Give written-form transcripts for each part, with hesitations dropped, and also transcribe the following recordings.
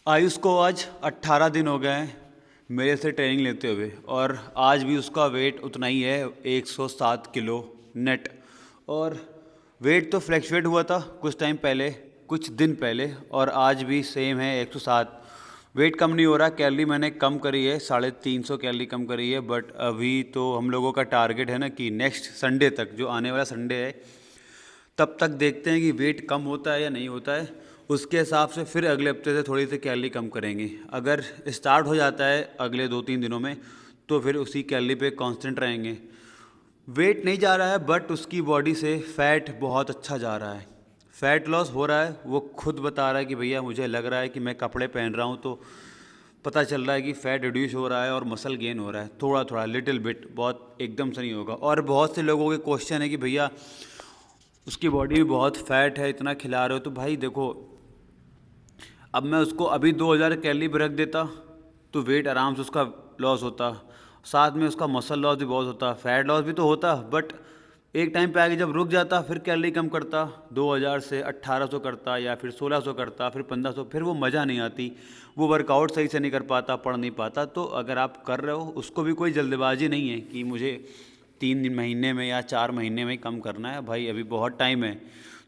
आयुष को आज 18 दिन हो गए हैं मेरे से ट्रेनिंग लेते हुए, और आज भी उसका वेट उतना ही है, 107 किलो नेट। और वेट तो फ्लैक्चुएट हुआ था कुछ टाइम पहले, कुछ दिन पहले, और आज भी सेम है 107। वेट कम नहीं हो रहा। कैलोरी मैंने कम करी है, 350 कैलोरी कम करी है। बट अभी तो हम लोगों का टारगेट है ना कि नेक्स्ट संडे तक, जो आने वाला संडे है, तब तक देखते हैं कि वेट कम होता है या नहीं होता है। उसके हिसाब से फिर अगले हफ्ते से थोड़ी सी कैलोरी कम करेंगे। अगर स्टार्ट हो जाता है अगले 2-3 दिनों में, तो फिर उसी कैलोरी पे कांस्टेंट रहेंगे। वेट नहीं जा रहा है, बट उसकी बॉडी से फ़ैट बहुत अच्छा जा रहा है। फ़ैट लॉस हो रहा है। वो खुद बता रहा है कि भैया मुझे लग रहा है कि मैं कपड़े पहन रहा हूँ तो पता चल रहा है कि फ़ैट रिड्यूस हो रहा है और मसल गेन हो रहा है, थोड़ा थोड़ा, लिटिल बिट, बहुत एकदम से नहीं होगा। और बहुत से लोगों के क्वेश्चन है कि भैया उसकी बॉडी में बहुत फ़ैट है, इतना खिला रहे हो। तो भाई देखो, अब मैं उसको अभी 2000 कैलोरी भी रख देता तो वेट आराम से उसका लॉस होता, साथ में उसका मसल लॉस भी बहुत होता, फैट लॉस भी तो होता। बट एक टाइम पे आके जब रुक जाता, फिर कैलोरी कम करता, 2000 से 1800 करता, या फिर 1600 करता, फिर 1500, फिर वो मज़ा नहीं आती, वो वर्कआउट सही से नहीं कर पाता, पढ़ नहीं पाता। तो अगर आप कर रहे हो, उसको भी कोई जल्दबाजी नहीं है कि मुझे 3 महीने में या 4 महीने में कम करना है। भाई अभी बहुत टाइम है।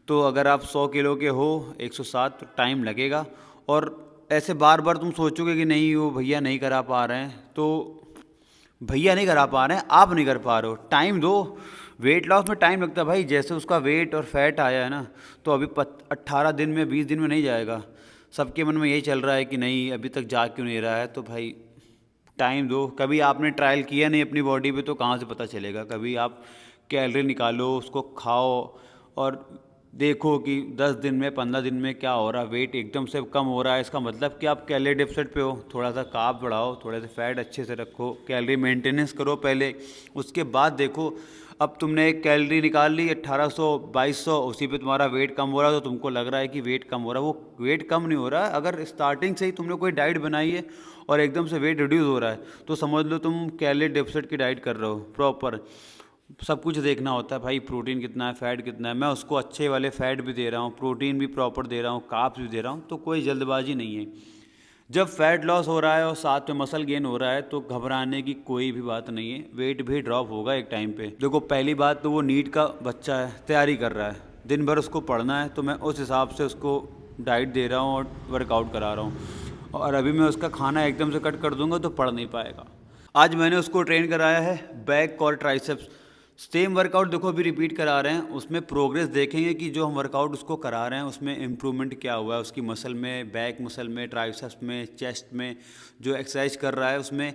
तो अगर आप 100 किलो के हो, 107, तो टाइम लगेगा। और ऐसे बार बार तुम सोचोगे कि नहीं वो भैया नहीं करा पा रहे हैं, तो भैया नहीं करा पा रहे हैं, आप नहीं कर पा रहे हो, टाइम दो। वेट लॉस में टाइम लगता है भाई। जैसे उसका वेट और फैट आया है ना, तो अभी 18 दिन में, 20 दिन में नहीं जाएगा। सबके मन में यही चल रहा है कि नहीं अभी तक जा क्यों नहीं रहा है। तो भाई टाइम दो। कभी आपने ट्रायल किया नहीं अपनी बॉडी पे, तो कहाँ से पता चलेगा। कभी आप कैलोरी निकालो, उसको खाओ, और देखो कि 10 दिन में, 15 दिन में क्या हो रहा है। वेट एकदम से कम हो रहा है, इसका मतलब कि आप कैलोरी डेफिसिट पे हो। थोड़ा सा कार्ब बढ़ाओ, थोड़े से फैट अच्छे से रखो, कैलोरी मेंटेनेंस करो पहले, उसके बाद देखो। अब तुमने एक कैलोरी निकाल ली 1800, 2200, उसी पे तुम्हारा वेट कम हो रहा है, तो तुमको लग रहा है कि वेट कम हो रहा है। वो वेट कम नहीं हो रहा है। अगर स्टार्टिंग से ही तुमने कोई डाइट बनाई है और एकदम से वेट रिड्यूस हो रहा है, तो समझ लो तुम कैलोरी डेफिसिट की डाइट कर रहे हो। प्रॉपर सब कुछ देखना होता है भाई, प्रोटीन कितना है, फैट कितना है। मैं उसको अच्छे वाले फैट भी दे रहा हूँ, प्रोटीन भी प्रॉपर दे रहा हूँ, कार्ब्स भी दे रहा हूँ। तो कोई जल्दबाजी नहीं है। जब फैट लॉस हो रहा है और साथ में मसल गेन हो रहा है, तो घबराने की कोई भी बात नहीं है। वेट भी ड्रॉप होगा एक टाइम पे। देखो, पहली बात तो वो नीट का बच्चा है, तैयारी कर रहा है, दिन भर उसको पढ़ना है, तो मैं उस हिसाब से उसको डाइट दे रहा हूँ और वर्कआउट करा रहा हूँ। और अभी मैं उसका खाना एकदम से कट कर दूंगा तो पढ़ नहीं पाएगा। आज मैंने उसको ट्रेन कराया है बैक और ट्राइसेप्स। सेम वर्कआउट देखो अभी रिपीट करा रहे हैं, उसमें प्रोग्रेस देखेंगे कि जो हम वर्कआउट उसको करा रहे हैं उसमें इम्प्रूवमेंट क्या हुआ है उसकी मसल में, बैक मसल में, ट्राइसेप्स में, चेस्ट में। जो एक्सरसाइज कर रहा है उसमें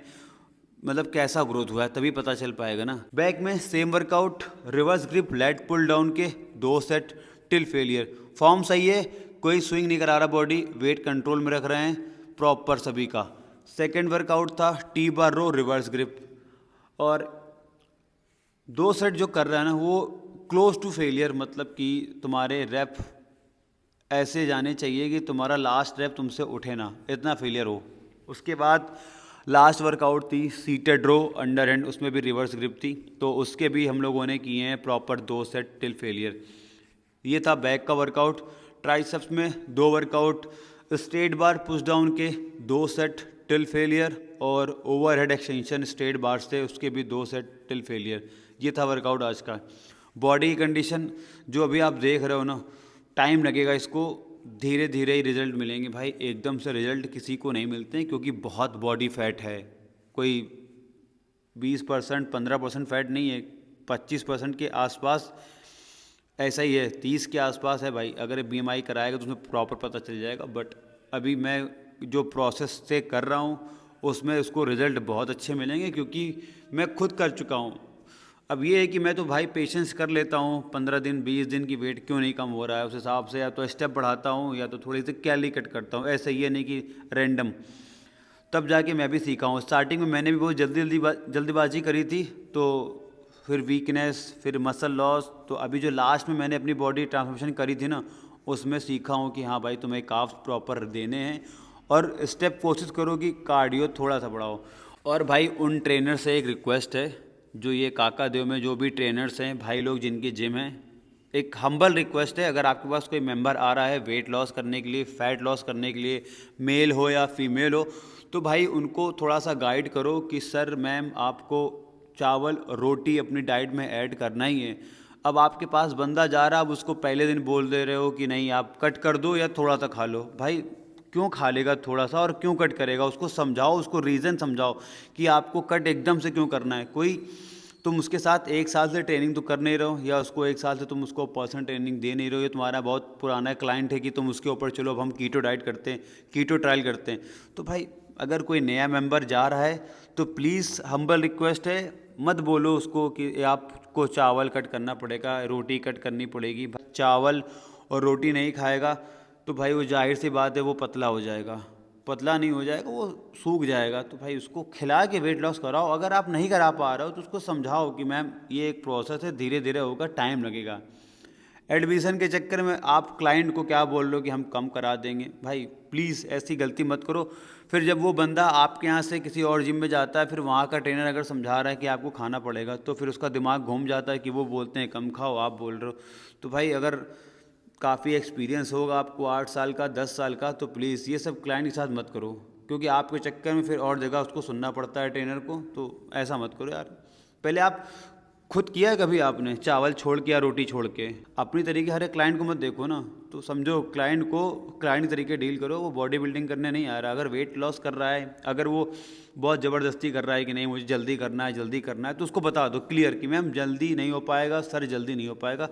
मतलब कैसा ग्रोथ हुआ है, तभी पता चल पाएगा ना। बैक में same workout, reverse grip lat pull down के 2 सेट टिल फेलियर। फॉर्म सही है, कोई स्विंग नहीं करा रहा बॉडी, वेट कंट्रोल में रख रहे हैं प्रॉपर सभी का। सेकेंड वर्कआउट था टी बार रो रिवर्स ग्रिप, और 2 सेट जो कर रहा है ना वो क्लोज टू फेलियर, मतलब कि तुम्हारे रैप ऐसे जाने चाहिए कि तुम्हारा लास्ट रैप तुमसे उठे ना, इतना फेलियर हो। उसके बाद लास्ट वर्कआउट थी सीटेड रो अंडर हैंड, उसमें भी रिवर्स ग्रिप थी, तो उसके भी हम लोगों ने किए हैं प्रॉपर 2 सेट टिल फेलियर। ये था बैक का वर्कआउट। ट्राइसेप्स में 2 वर्कआउट, स्ट्रेट बार पुश डाउन के 2 सेट टिल फेलियर, और ओवरहेड एक्सटेंशन स्ट्रेट बार से उसके भी 2 सेट टिल फेलियर। ये था वर्कआउट आज का। बॉडी की कंडीशन जो अभी आप देख रहे हो ना, टाइम लगेगा इसको, धीरे धीरे ही रिजल्ट मिलेंगे भाई। एकदम से रिजल्ट किसी को नहीं मिलते हैं, क्योंकि बहुत बॉडी फैट है। कोई 20%, 15% फैट नहीं है, 25% के आसपास ऐसा ही है, 30 के आसपास है भाई। अगर BMI कराएगा तो उसमें प्रॉपर पता चल जाएगा। बट अभी मैं जो प्रोसेस से कर रहा हूँ उसमें उसको रिज़ल्ट बहुत अच्छे मिलेंगे, क्योंकि मैं खुद कर चुका हूँ। अब ये है कि मैं तो भाई पेशेंस कर लेता हूँ, 15 दिन 20 दिन की वेट क्यों नहीं कम हो रहा है, उस हिसाब से या तो स्टेप बढ़ाता हूँ या तो थोड़ी सी कैलोरी कट करता हूँ। ऐसा ये नहीं कि रैंडम। तब जाके मैं भी सीखा हूँ। स्टार्टिंग में मैंने भी बहुत जल्दीबाजी करी थी, तो फिर वीकनेस, फिर मसल लॉस। तो अभी जो लास्ट में मैंने अपनी बॉडी ट्रांसफॉर्मेशन करी थी ना, उसमें सीखा हूँ कि हाँ भाई तुम्हें कार्ब्स प्रॉपर देने हैं, और स्टेप कोशिश करो कि कार्डियो थोड़ा सा बढ़ाओ। और भाई उन ट्रेनर से एक रिक्वेस्ट है, जो ये काका देव में जो भी ट्रेनर्स हैं भाई लोग, जिनके जिम हैं, एक हम्बल रिक्वेस्ट है, अगर आपके पास कोई मेंबर आ रहा है वेट लॉस करने के लिए, फैट लॉस करने के लिए, मेल हो या फीमेल हो, तो भाई उनको थोड़ा सा गाइड करो कि सर मैम आपको चावल रोटी अपनी डाइट में ऐड करना ही है। अब आपके पास बंदा जा रहा है, अब उसको पहले दिन बोल दे रहे हो कि नहीं आप कट कर दो या थोड़ा सा खा लो। भाई क्यों खा लेगा थोड़ा सा और क्यों कट करेगा? उसको समझाओ, उसको रीज़न समझाओ कि आपको कट एकदम से क्यों करना है। कोई तुम उसके साथ 1 साल से ट्रेनिंग तो कर नहीं रहे हो, या उसको 1 साल से तुम उसको पर्सनल ट्रेनिंग दे नहीं रहे हो, ये तुम्हारा बहुत पुराना क्लाइंट है कि तुम उसके ऊपर चलो अब हम कीटो डाइट करते हैं, कीटो ट्रायल करते हैं। तो भाई अगर कोई नया मेंबर जा रहा है तो प्लीज़ हम्बल रिक्वेस्ट है, मत बोलो उसको कि आपको चावल कट करना पड़ेगा, रोटी कट करनी पड़ेगी। चावल और रोटी नहीं खाएगा तो भाई वो जाहिर सी बात है वो पतला हो जाएगा, पतला नहीं हो जाएगा, वो सूख जाएगा। तो भाई उसको खिला के वेट लॉस कराओ। अगर आप नहीं करा पा रहे हो तो उसको समझाओ कि मैम ये एक प्रोसेस है, धीरे धीरे होगा, टाइम लगेगा। एडमिशन के चक्कर में आप क्लाइंट को क्या बोल रहे हो कि हम कम करा देंगे? भाई प्लीज़ ऐसी गलती मत करो। फिर जब वो बंदा आपके यहाँ से किसी और जिम में जाता है, फिर वहाँ का ट्रेनर अगर समझा रहा है कि आपको खाना पड़ेगा, तो फिर उसका दिमाग घूम जाता है कि वो बोलते हैं कम खाओ, आप बोल रहे हो। तो भाई अगर काफ़ी एक्सपीरियंस होगा आपको 8 साल का, 10 साल का, तो प्लीज़ ये सब क्लाइंट के साथ मत करो, क्योंकि आपके चक्कर में फिर और जगह उसको सुनना पड़ता है ट्रेनर को। तो ऐसा मत करो यार। पहले आप खुद किया है कभी आपने चावल छोड़ के या रोटी छोड़ के? अपनी तरीके हर एक क्लाइंट को मत देखो ना। तो समझो क्लाइंट को क्लाइंट तरीके डील करो। वो बॉडी बिल्डिंग करने नहीं आ रहा, अगर वेट लॉस कर रहा है, अगर वो बहुत ज़बरदस्ती कर रहा है कि नहीं मुझे जल्दी करना है जल्दी करना है, तो उसको बता दो क्लियर कि मैम जल्दी नहीं हो पाएगा सर, जल्दी नहीं हो पाएगा,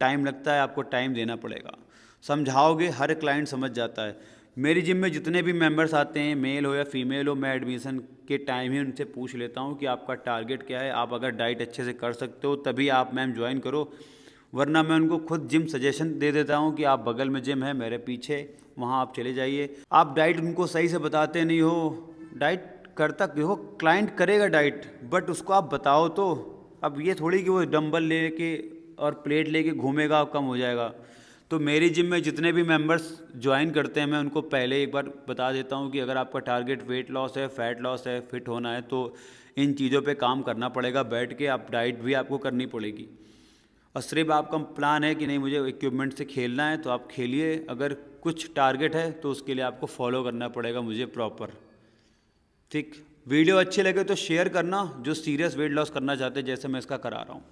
टाइम लगता है, आपको टाइम देना पड़ेगा। समझाओगे हर क्लाइंट समझ जाता है। मेरी जिम में जितने भी मेंबर्स आते हैं, मेल हो या फीमेल हो, मैं एडमिशन के टाइम ही उनसे पूछ लेता हूँ कि आपका टारगेट क्या है, आप अगर डाइट अच्छे से कर सकते हो तभी आप मैम ज्वाइन करो, वरना मैं उनको खुद जिम सजेशन दे देता हूँ कि आप बगल में जिम है मेरे पीछे, वहाँ आप चले जाइए। आप डाइट उनको सही से बताते नहीं हो, डाइट करता देखो क्लाइंट करेगा डाइट, बट उसको आप बताओ तो। अब ये थोड़ी कि वो डंबल लेके और प्लेट लेके घूमेगा कम हो जाएगा। तो मेरी जिम में जितने भी मेंबर्स ज्वाइन करते हैं, मैं उनको पहले एक बार बता देता हूँ कि अगर आपका टारगेट वेट लॉस है, फैट लॉस है, फिट होना है, तो इन चीज़ों पे काम करना पड़ेगा बैठ के, आप डाइट भी आपको करनी पड़ेगी। और सिर्फ आपका प्लान है कि नहीं मुझे इक्विपमेंट से खेलना है, तो आप खेलिए। अगर कुछ टारगेट है तो उसके लिए आपको फॉलो करना पड़ेगा मुझे प्रॉपर। ठीक, वीडियो अच्छे लगे तो शेयर करना, जो सीरियस वेट लॉस करना चाहते हैं जैसे मैं इसका करा रहा हूँ।